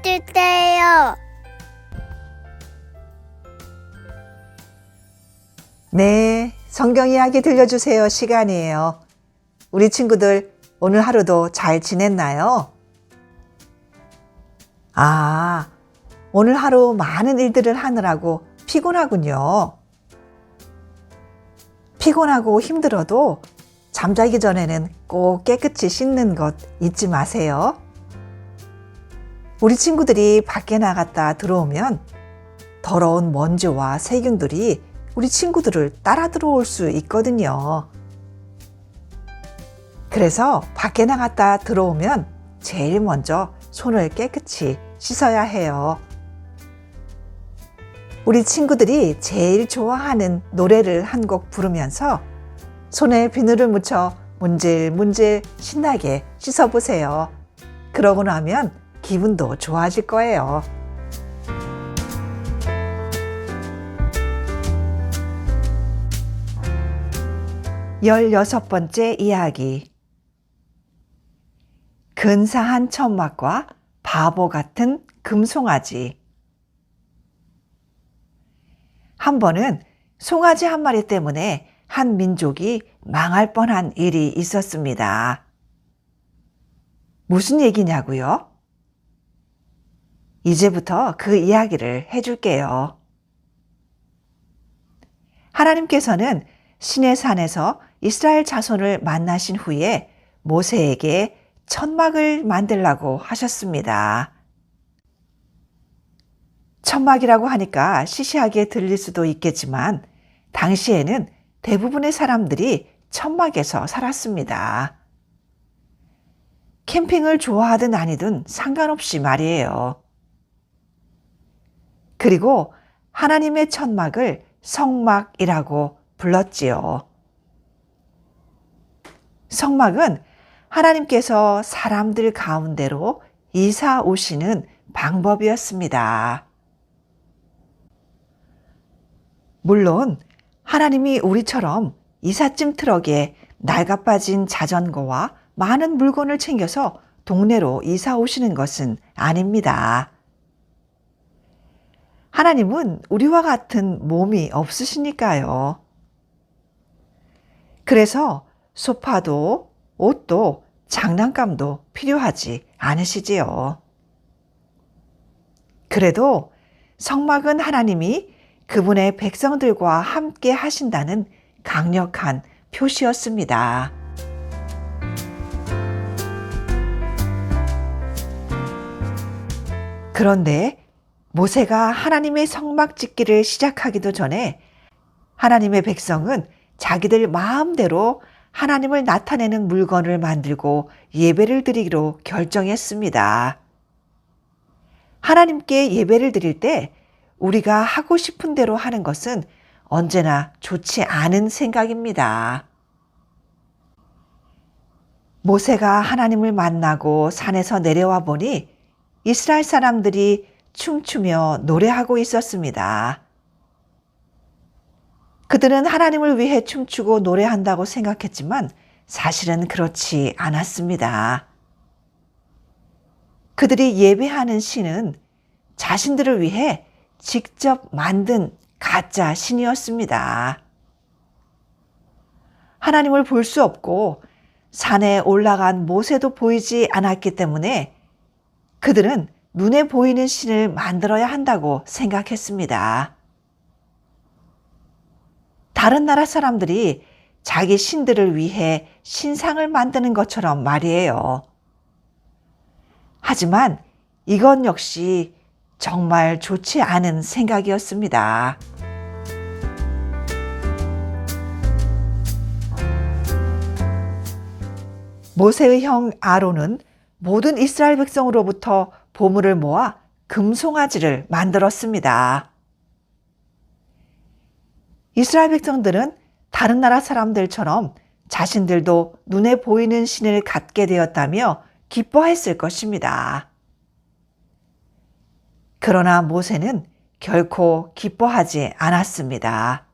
들려주세요. 네, 성경 이야기 들려주세요 시간이에요. 우리 친구들 오늘 하루도 잘 지냈나요? 오늘 하루 많은 일들을 하느라고 피곤하군요. 피곤하고 힘들어도 잠자기 전에는 꼭 깨끗이 씻는 것 잊지 마세요. 우리 친구들이 밖에 나갔다 들어오면 더러운 먼지와 세균들이 우리 친구들을 따라 들어올 수 있거든요. 그래서 밖에 나갔다 들어오면 제일 먼저 손을 깨끗이 씻어야 해요. 우리 친구들이 제일 좋아하는 노래를 한 곡 부르면서 손에 비누를 묻혀 문질문질 신나게 씻어보세요. 그러고 나면 기분도 좋아질 거예요. 16번째 이야기. 근사한 천막과 바보 같은 금송아지. 한 번은 송아지 한 마리 때문에 한 민족이 망할 뻔한 일이 있었습니다. 무슨 얘기냐고요? 이제부터 그 이야기를 해줄게요. 하나님께서는 시내산에서 이스라엘 자손을 만나신 후에 모세에게 천막을 만들라고 하셨습니다. 천막이라고 하니까 시시하게 들릴 수도 있겠지만 당시에는 대부분의 사람들이 천막에서 살았습니다. 캠핑을 좋아하든 아니든 상관없이 말이에요. 그리고 하나님의 천막을 성막이라고 불렀지요. 성막은 하나님께서 사람들 가운데로 이사 오시는 방법이었습니다. 물론 하나님이 우리처럼 이삿짐 트럭에 낡아빠진 자전거와 많은 물건을 챙겨서 동네로 이사 오시는 것은 아닙니다. 하나님은 우리와 같은 몸이 없으시니까요. 그래서 소파도 옷도 장난감도 필요하지 않으시지요. 그래도 성막은 하나님이 그분의 백성들과 함께 하신다는 강력한 표시였습니다. 그런데 모세가 하나님의 성막 짓기를 시작하기도 전에 하나님의 백성은 자기들 마음대로 하나님을 나타내는 물건을 만들고 예배를 드리기로 결정했습니다. 하나님께 예배를 드릴 때 우리가 하고 싶은 대로 하는 것은 언제나 좋지 않은 생각입니다. 모세가 하나님을 만나고 산에서 내려와 보니 이스라엘 사람들이 춤추며 노래하고 있었습니다. 그들은 하나님을 위해 춤추고 노래한다고 생각했지만 사실은 그렇지 않았습니다. 그들이 예배하는 신은 자신들을 위해 직접 만든 가짜 신이었습니다. 하나님을 볼 수 없고 산에 올라간 모세도 보이지 않았기 때문에 그들은 눈에 보이는 신을 만들어야 한다고 생각했습니다. 다른 나라 사람들이 자기 신들을 위해 신상을 만드는 것처럼 말이에요. 하지만 이건 역시 정말 좋지 않은 생각이었습니다. 모세의 형 아론은 모든 이스라엘 백성으로부터 보물을 모아 금송아지를 만들었습니다. 이스라엘 백성들은 다른 나라 사람들처럼 자신들도 눈에 보이는 신을 갖게 되었다며 기뻐했을 것입니다. 그러나 모세는 결코 기뻐하지 않았습니다.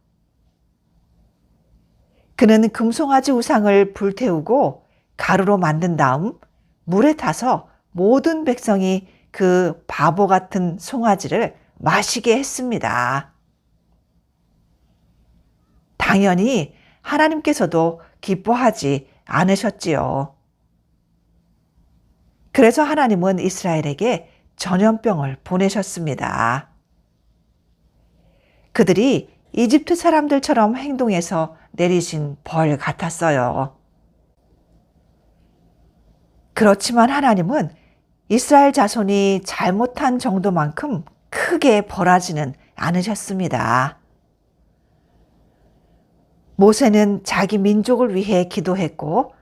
그는 금송아지 우상을 불태우고 가루로 만든 다음 물에 타서 모든 백성이 그 바보 같은 송아지를 마시게 했습니다. 당연히 하나님께서도 기뻐하지 않으셨지요. 그래서 하나님은 이스라엘에게 전염병을 보내셨습니다. 그들이 이집트 사람들처럼 행동해서 내리신 벌 같았어요. 그렇지만 하나님은 이스라엘 자손이 잘못한 정도만큼 크게 벌하지는 않으셨습니다. 모세는 자기 민족을 위해 기도했고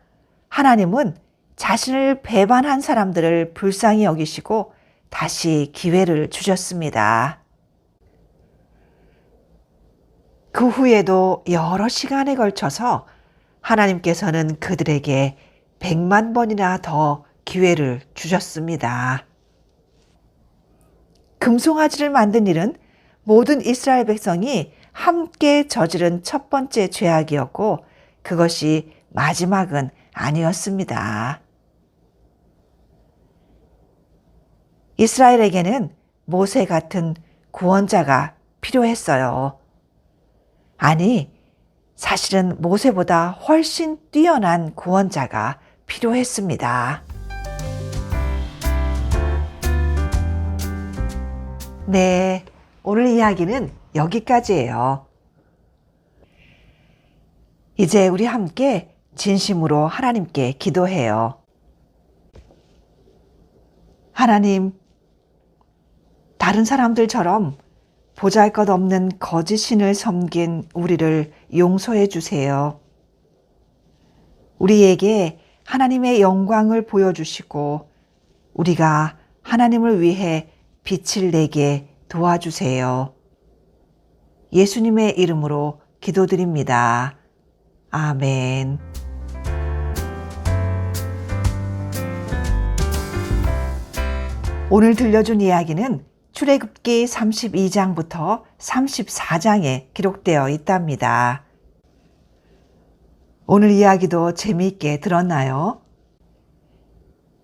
하나님은 자신을 배반한 사람들을 불쌍히 여기시고 다시 기회를 주셨습니다. 그 후에도 여러 시간에 걸쳐서 하나님께서는 그들에게 100만 번이나 더 기회를 주셨습니다. 금송아지를 만든 일은 모든 이스라엘 백성이 함께 저지른 첫 번째 죄악이었고 그것이 마지막은 아니었습니다. 이스라엘에게는 모세 같은 구원자가 필요했어요. 아니, 사실은 모세보다 훨씬 뛰어난 구원자가 필요했습니다. 네, 오늘 이야기는 여기까지예요. 이제 우리 함께 진심으로 하나님께 기도해요. 하나님, 다른 사람들처럼 보잘것없는 거짓 신을 섬긴 우리를 용서해 주세요. 우리에게 하나님의 영광을 보여주시고 우리가 하나님을 위해 빛을 내게 도와주세요. 예수님의 이름으로 기도드립니다. 아멘. 오늘 들려준 이야기는 출애굽기 32장부터 34장에 기록되어 있답니다. 오늘 이야기도 재미있게 들었나요?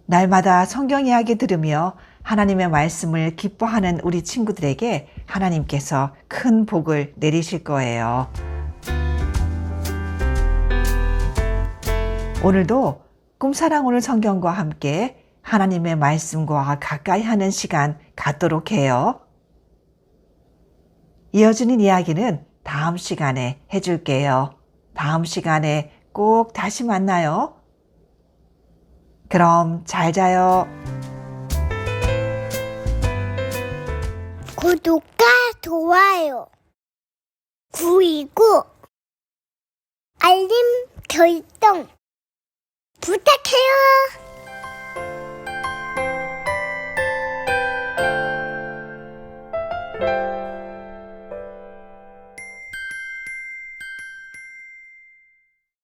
날마다 성경 이야기 들으며 하나님의 말씀을 기뻐하는 우리 친구들에게 하나님께서 큰 복을 내리실 거예요. 오늘도 꿈사랑 오늘 성경과 함께 하나님의 말씀과 가까이 하는 시간 갖도록 해요. 이어지는 이야기는 다음 시간에 해줄게요. 다음 시간에 꼭 다시 만나요. 그럼 잘 자요. 구독과 좋아요, 그리고 알림 설정 부탁해요.